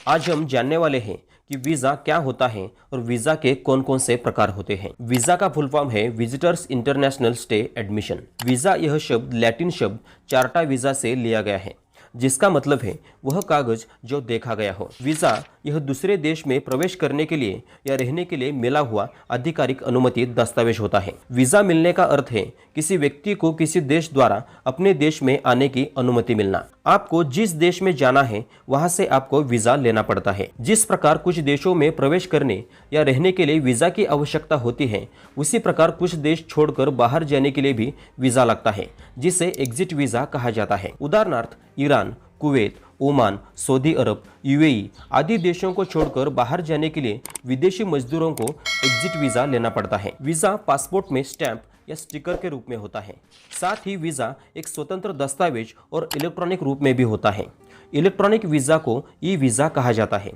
आज हम जानने वाले हैं कि वीज़ा क्या होता है और वीज़ा के कौन कौन से प्रकार होते हैं। वीज़ा का फुल फॉर्म है visitors international stay admission. Visa यह शब्द लैटिन शब्द चार्टा वीज़ा से लिया गया है, जिसका मतलब है वह कागज जो देखा गया हो। वीज़ा यह दूसरे देश में प्रवेश करने के लिए या रहने के लिए मिला हुआ आधिकारिक अनुमति दस्तावेज होता है। वीज़ा मिलने का अर्थ है किसी व्यक्ति को किसी देश द्वारा अपने देश में आने की अनुमति मिलना। आपको जिस देश में जाना है वहां से आपको वीज़ा लेना पड़ता है। जिस प्रकार कुछ देशों में प्रवेश करने या रहने के लिए वीज़ा की आवश्यकता होती है, उसी प्रकार कुछ देश छोड़कर बाहर जाने के लिए भी वीज़ा लगता है, जिसे एग्जिट वीज़ा कहा जाता है। उदाहरणार्थ ईरान, कुवैत, ओमान, सऊदी अरब, यूएई आदि देशों को छोड़कर बाहर जाने के लिए विदेशी मजदूरों को एग्जिट वीज़ा लेना पड़ता है। वीज़ा पासपोर्ट में स्टैंप या स्टिकर के रूप में होता है। साथ ही वीज़ा एक स्वतंत्र दस्तावेज और इलेक्ट्रॉनिक रूप में भी होता है। इलेक्ट्रॉनिक वीज़ा को ई वीज़ा कहा जाता है।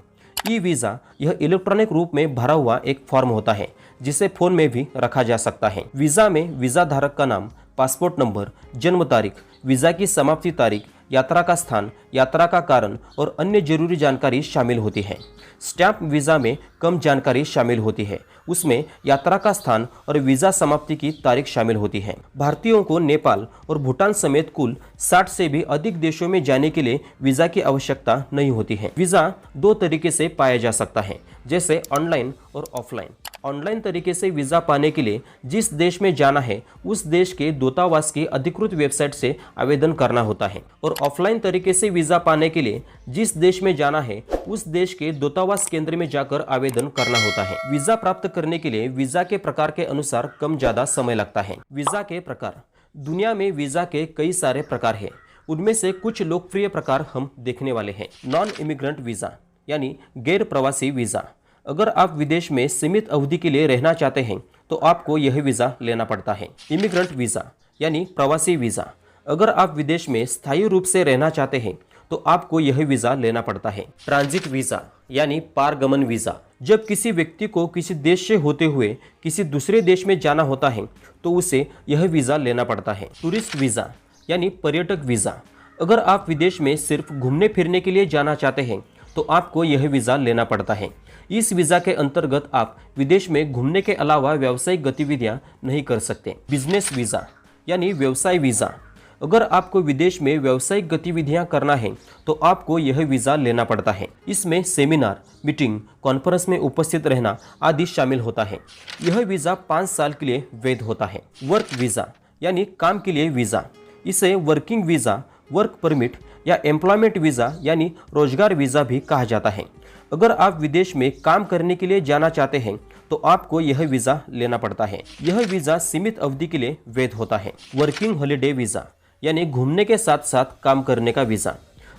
ई वीज़ा यह इलेक्ट्रॉनिक रूप में भरा हुआ एक फॉर्म होता है, जिसे फोन में भी रखा जा सकता है। वीज़ा में वीज़ा धारक का नाम, पासपोर्ट नंबर, जन्म तारीख, वीज़ा की समाप्ति तारीख, यात्रा का स्थान, यात्रा का कारण और अन्य जरूरी जानकारी शामिल होती है। स्टैंप वीज़ा में कम जानकारी शामिल होती है, उसमें यात्रा का स्थान और वीज़ा समाप्ति की तारीख शामिल होती है। भारतीयों को नेपाल और भूटान समेत कुल 60 से भी अधिक देशों में जाने के लिए वीज़ा की आवश्यकता नहीं होती है। वीज़ा दो तरीके से पाया जा सकता है, जैसे ऑनलाइन और ऑफलाइन। ऑनलाइन तरीके से वीज़ा पाने के लिए जिस देश में जाना है उस देश के दूतावास की अधिकृत वेबसाइट से आवेदन करना होता है, और ऑफलाइन तरीके से वीज़ा पाने के लिए जिस देश में जाना है उस देश के दूतावास केंद्र में जाकर आवेदन करना होता है। वीज़ा प्राप्त करने के लिए वीज़ा के प्रकार के अनुसार कम ज़्यादा समय लगता है। वीज़ा के प्रकार। दुनिया में वीज़ा के कई सारे प्रकार हैं। उनमें से कुछ लोकप्रिय प्रकार हम देखने वाले हैं। नॉन इमिग्रेंट वीज़ा यानी गैर प्रवासी वीज़ा। अगर आप विदेश में सीमित अवधि के लिए रहना चाहते हैं तो आपको यह वीज़ा लेना पड़ता है। इमिग्रेंट वीज़ा यानी प्रवासी वीज़ा। अगर आप विदेश में स्थायी रूप से रहना चाहते हैं तो आपको यह वीज़ा लेना पड़ता है। ट्रांजिट वीज़ा यानी पारगमन वीज़ा। जब किसी व्यक्ति को किसी देश से होते हुए किसी दूसरे देश में जाना होता है तो उसे यह वीज़ा लेना पड़ता है। टूरिस्ट वीज़ा यानी पर्यटक वीज़ा। अगर आप विदेश में सिर्फ घूमने फिरने के लिए जाना चाहते हैं तो आपको यह वीज़ा लेना पड़ता है। इस वीज़ा के अंतर्गत आप विदेश में घूमने के अलावा व्यावसायिक गतिविधियां नहीं कर सकते। बिजनेस वीज़ा यानी व्यवसाय वीज़ा। अगर आपको विदेश में व्यावसायिक गतिविधियां करना है तो आपको यह वीज़ा लेना पड़ता है। इसमें सेमिनार, मीटिंग, कॉन्फ्रेंस में उपस्थित रहना आदि शामिल होता है। यह वीज़ा 5 साल के लिए वैध होता है। वर्क वीज़ा यानी काम के लिए वीज़ा। इसे वर्किंग वीज़ा, वर्क परमिट या एम्प्लॉयमेंट वीज़ा यानी रोजगार वीज़ा भी कहा जाता है। अगर आप विदेश में काम करने के लिए जाना चाहते हैं तो आपको यह वीज़ा लेना पड़ता है। यह वीज़ा सीमित अवधि के लिए वैध होता है। वर्किंग हॉलिडे वीज़ा यानी घूमने के साथ साथ काम करने का वीज़ा।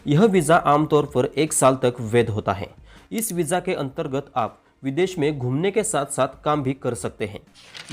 यह वीज़ा आमतौर पर 1 साल तक वैध होता है। इस वीज़ा के अंतर्गत आप विदेश में घूमने के साथ साथ काम भी कर सकते हैं।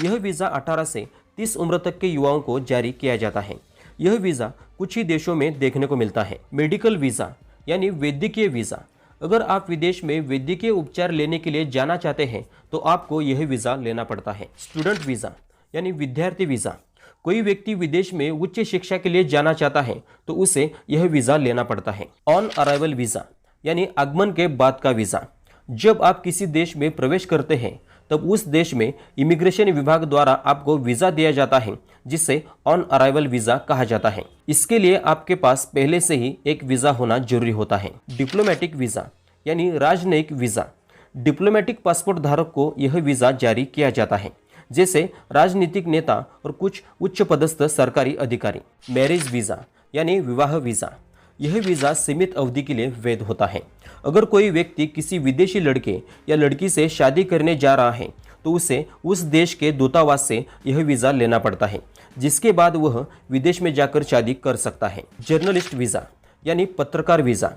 यह वीज़ा 18 से 30 उम्र तक के युवाओं को जारी किया जाता है। यह वीज़ा कुछ ही देशों में देखने को मिलता है। मेडिकल वीज़ा यानी वैद्यकीय वीज़ा। अगर आप विदेश में वैद्यकीय उपचार लेने के लिए जाना चाहते हैं तो आपको यह वीज़ा लेना पड़ता है। स्टूडेंट वीज़ा यानी विद्यार्थी वीज़ा। कोई व्यक्ति विदेश में उच्च शिक्षा के लिए जाना चाहता है तो उसे यह वीज़ा लेना पड़ता है। ऑन अराइवल वीज़ा यानी आगमन के बाद का वीज़ा। जब आप किसी देश में प्रवेश करते हैं तब उस देश में इमिग्रेशन विभाग द्वारा आपको वीज़ा दिया जाता है, जिसे ऑन अराइवल वीज़ा कहा जाता है। इसके लिए आपके पास पहले से ही एक वीज़ा होना जरूरी होता है। डिप्लोमेटिक वीज़ा यानी राजनयिक वीज़ा। डिप्लोमेटिक पासपोर्ट धारक को यह वीज़ा जारी किया जाता है, जैसे राजनीतिक नेता और कुछ उच्च पदस्थ सरकारी अधिकारी। मैरिज वीज़ा यानी विवाह वीज़ा। यह वीज़ा सीमित अवधि के लिए वैध होता है। अगर कोई व्यक्ति किसी विदेशी लड़के या लड़की से शादी करने जा रहा है तो उसे उस देश के दूतावास से यह वीज़ा लेना पड़ता है, जिसके बाद वह विदेश में जाकर शादी कर सकता है। जर्नलिस्ट वीज़ा यानी पत्रकार वीज़ा।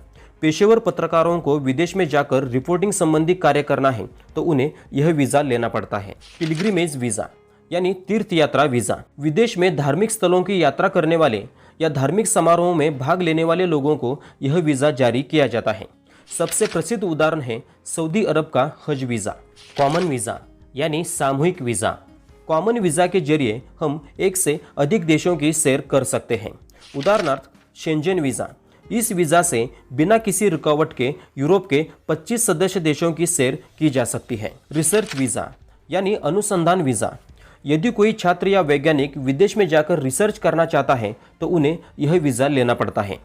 पेशेवर पत्रकारों को विदेश में जाकर रिपोर्टिंग संबंधी कार्य करना है तो उन्हें यह वीज़ा लेना पड़ता है। पिलग्रिमेज वीज़ा यानी तीर्थ यात्रा वीज़ा। विदेश में धार्मिक स्थलों की यात्रा करने वाले या धार्मिक समारोहों में भाग लेने वाले लोगों को यह वीज़ा जारी किया जाता है। सबसे प्रसिद्ध उदाहरण है सऊदी अरब का हज वीज़ा। कॉमन वीज़ा यानी सामूहिक वीज़ा। कॉमन वीज़ा के जरिए हम 1 से अधिक देशों की सैर कर सकते हैं। उदाहरणार्थ शेंजन वीज़ा। इस वीज़ा से बिना किसी रुकावट के यूरोप के 25 सदस्य देशों की सैर की जा सकती है। रिसर्च वीज़ा यानी अनुसंधान वीज़ा। यदि कोई छात्र या वैज्ञानिक विदेश में जाकर रिसर्च करना चाहता है तो उन्हें यह वीज़ा लेना पड़ता है।